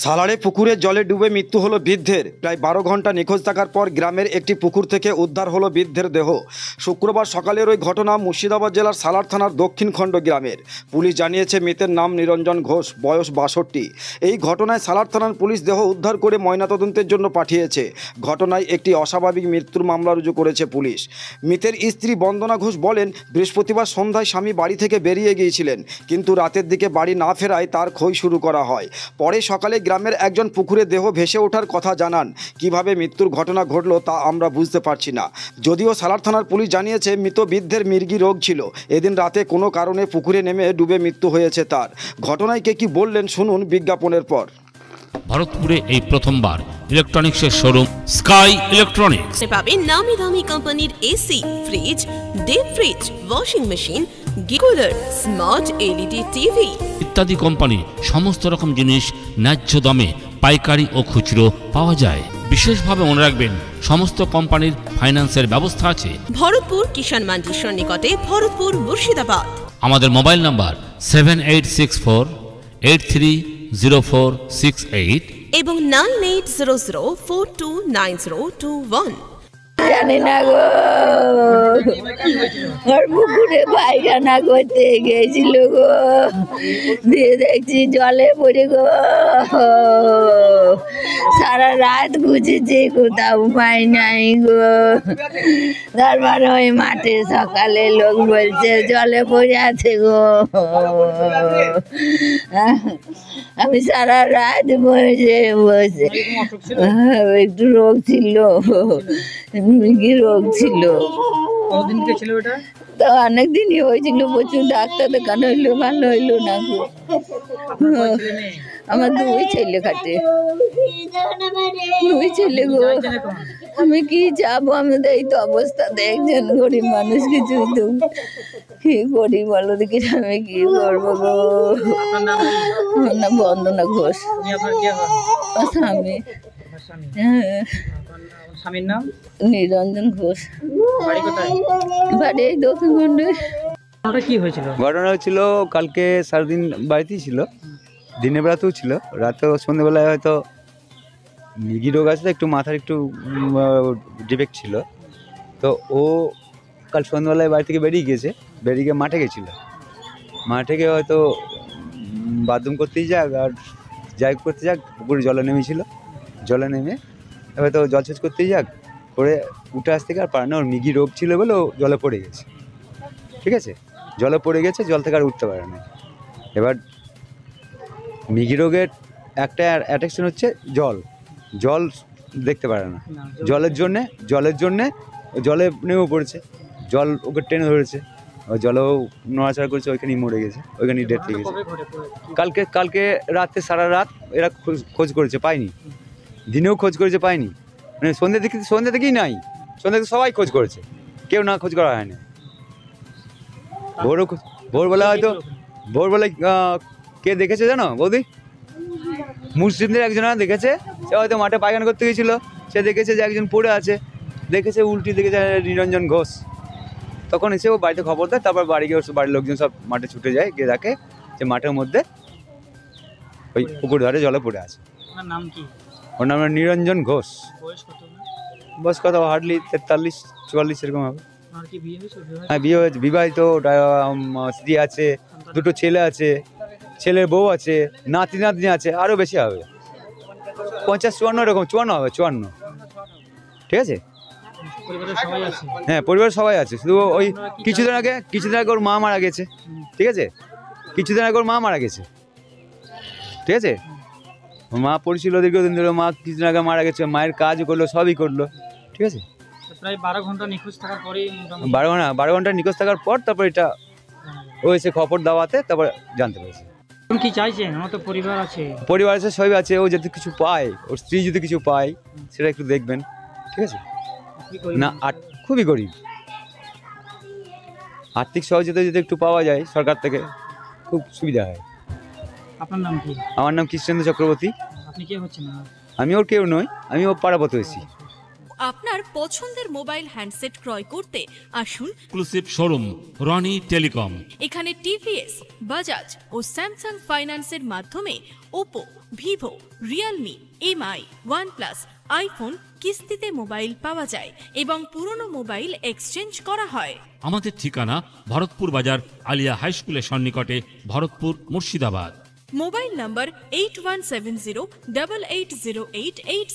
সালারে পুকুরের জলে ডুবে মৃত্যু হলো বৃদ্ধের। প্রায় 12 ঘন্টা নিখোঁজ থাকার পর গ্রামের একটি পুকুর থেকে উদ্ধার হলো বৃদ্ধের দেহ। শুক্রবার সকালের ওই ঘটনা মুর্শিদাবাদ জেলার সালার থানার দক্ষিণ খণ্ড গ্রামের। পুলিশ জানিয়েছে মৃতের নাম নিরঞ্জন ঘোষ, বয়স 62। এই ঘটনায় সালার থানার পুলিশ দেহ উদ্ধার করে ময়নাতদন্তের জন্য পাঠিয়েছে। ঘটনায় একটি অস্বাভাবিক মৃত্যুর মামলা রুজু করেছে পুলিশ। মৃতের স্ত্রী বন্দনা ঘোষ বলেন, বৃহস্পতিবার সন্ধ্যায় স্বামী বাড়ি থেকে বেরিয়ে গিয়েছিলেন, কিন্তু রাতের দিকে বাড়ি না ফেরায় তার খোঁজ শুরু করা হয়। পরে সকালে গ্রামের একজন পুকুরে দেহ ভেসে ওঠার কথা জানান। কিভাবে মৃত্যুর ঘটনা ঘটল তা আমরা বুঝতে পারছি না। যদিও সালার থানার পুলিশ জানিয়েছে মৃত বৃদ্ধের মির্গি রোগ ছিল। এদিন রাতে কোনো কারণে পুকুরে নেমে ডুবে মৃত্যু হয়েছে তার। ঘটনায় কে কি বললেন শুনুন বিজ্ঞাপনের পর। ভারতপুরে এই প্রথমবার ইলেকট্রনিক্সের শোরুম স্কাই ইলেকট্রনিক্স পাবেন নামি দামি কোম্পানির AC, fridge, deep fridge, washing machine, গিকুলার, স্মার্ট এলইডি টিভি ইত্যাদি কোম্পানির সমস্ত রকম জিনিস ন্যায্য দামে পাইকারি ও খুচরো পাওয়া যায়। বিশেষভাবে মনে রাখবেন, সমস্ত কোম্পানির ফাইন্যান্সের ব্যবস্থা আছে। ভরতপুর কিষাণ মান্ডির সন্নিকটে, ভরতপুর, মুর্শিদাবাদ। আমাদের মোবাইল নাম্বার 7864830468 এবং 9800429021। জানি না গো, ওর পুকুরে পায়খানা করতে গেছিল গো, দিয়ে দেখছি জলে পড়ে গো। সারা রাত খুঁজেছি, কোথাও পাই নাই গো। তারপর ওই মাঠে সকালে লোক বলছে জলে পড়ে আছে গো। আমি সারা রাত বসে বসে, একটু রোগ ছিল, কি রোগ ছিল, তো অনেক দিনই হয়েছিল, প্রচুর ডাক্তার দেখানো হইলো, ভালো হইলো না গো। আমার 2 ছেলে খাটে, 2 ছেলে গো। আমি কি যাবো, আমাদের এই তো অবস্থা, একজন গরিব মানুষ, কিছু তো কি করি বলো দেখি, আমি কি করবো গো। আমার নাম বন্দনা ঘোষ, স্বামী। হ্যাঁ, স্বামীর নাম নিরঞ্জন ঘোষ, বাড়ি এই দক্ষিণ খণ্ডে। কি হয়েছিল? ঘটনা হচ্ছিল, কালকে সারাদিন বাড়িতেই ছিল, দিনের বেলাতেও ছিল, রাতেও, সন্ধ্যেবেলায় হয়তো মির্গি রোগ আছে, একটু মাথার একটু ডিফেক্ট ছিল। তো ও কাল সন্ধ্যেবেলায় বাড়ি থেকে বেরিয়ে গিয়ে মাঠে গেছিলো। মাঠে গিয়ে হয়তো বাথরুম করতেই যাক আর যাই করতে যাক, পুকুরে জলে নেমেছিল। জলে নেমে হয়তো জলসেচ করতেই যাক করে উঠে আসতে গিয়ে আর পারে না, ওর মির্গি রোগ ছিল বলে ও জলে পড়ে গেছে। ঠিক আছে, জলে পড়ে গেছে, জল থেকে আর উঠতে পারে না। এবার মির্গি রোগের একটা অ্যাট্রাকশন হচ্ছে জল দেখতে পারে না। জলের জন্যে জলে নেমে পড়েছে, জল ওকে টেনে ধরেছে, জলেও নড়াচড়া করেছে, ওইখানেই মরে গেছে, ওইখানেই ডেথ হয়ে গেছে। কালকে রাতে সারা রাত এরা খোঁজ করেছে, পায়নি। দিনেও খোঁজ করেছে, পায়নি। মানে সন্ধ্যে থেকেই নাই, সন্ধ্যা থেকে সবাই খোঁজ করেছে, কেউ না খোঁজ করা হয়নি। ভোরবেলা হয়তো ভোরবেলায় কে দেখেছে জানো বৌদি? মুসলিমদের একজনা দেখেছে, সে হয়তো মাঠে পায়খানা করতে গেছিলো, সে দেখেছে যে একজন পড়ে আছে, দেখেছে উল্টি, দেখেছে নিরঞ্জন ঘোষ। তখন এসে ও বাড়িতে খবর দেয়, তারপর বাড়ি গিয়ে বাড়ির লোকজন সব মাঠে ছুটে যায়, গিয়ে দেখে যে মাঠের মধ্যে ওই পুকুর ধারে জলে পড়ে আছে। নাম কি? ওর নাম নিরঞ্জন ঘোষ। বয়স কত? হার্ডলি 43-44 এরকম হবে। হ্যাঁ, বিয়ে হয়েছে, বিবাহিত, স্ত্রী আছে, 2 ছেলে আছে, ছেলের বউ আছে, নাতি আছে, আরও বেশি হবে, 50-54 এরকম, 54 হবে, 54। ঠিক আছে, হ্যাঁ, পরিবারের সবাই আছে। শুধু ওই কিছুদিন আগে ওর মা মারা গেছে। ঠিক আছে, কিছুদিন আগে ওর মা মারা গেছে। ঠিক আছে, মা পড়ছিল দীর্ঘদিন ধরে, মা কিছুদিন আগে মারা গেছে, মায়ের কাজও করলো, সবই করলো। ঠিক আছে, প্রায় 12 ঘন্টা নিখোঁজ থাকার পরেই, 12 ঘন্টা নিখোঁজ থাকার পর তারপর এটা ও এসে খবর দেওয়াতে তারপর জানতে পেরেছে। তুমি কি চাইছেন? আমার তো পরিবার আছে, সবই আছে, ও যদি কিছু পায়, ওর স্ত্রী যদি কিছু পায়, সেটা একটু দেখবেন। ঠিক আছে, না খুবই গরিব, আর্থিক সহযোগিতা যদি একটু পাওয়া যায় সরকার থেকে, খুব সুবিধা হয়। আপনার নাম কি? আমার নাম কৃষ্ণেন্দু চক্রবর্তী। আপনি কে হচ্ছেন? আমি ওর কেউ নই, আমি ওর পাড়া প্রতিবেশী। আপনার পছন্দের মোবাইল হ্যান্ডসেট ক্রয় করতে আসুন এক্সক্লুসিভ শোরুম রনি টেলিকম। এখানে টিভিএস, বাজাজ ও স্যামসাং ফাইন্যান্সের মাধ্যমে Oppo, Vivo, Realme, MI, OnePlus, iPhone কিস্তিতে মোবাইল পাওয়া যায় এবং পুরনো মোবাইল এক্সচেঞ্জ করা হয়। আমাদের ঠিকানা ভরতপুর বাজার আলিয়া হাই স্কুলের সন্নিকটে, ভরতপুর, মুর্শিদাবাদ। মোবাইল নম্বর 8170880880।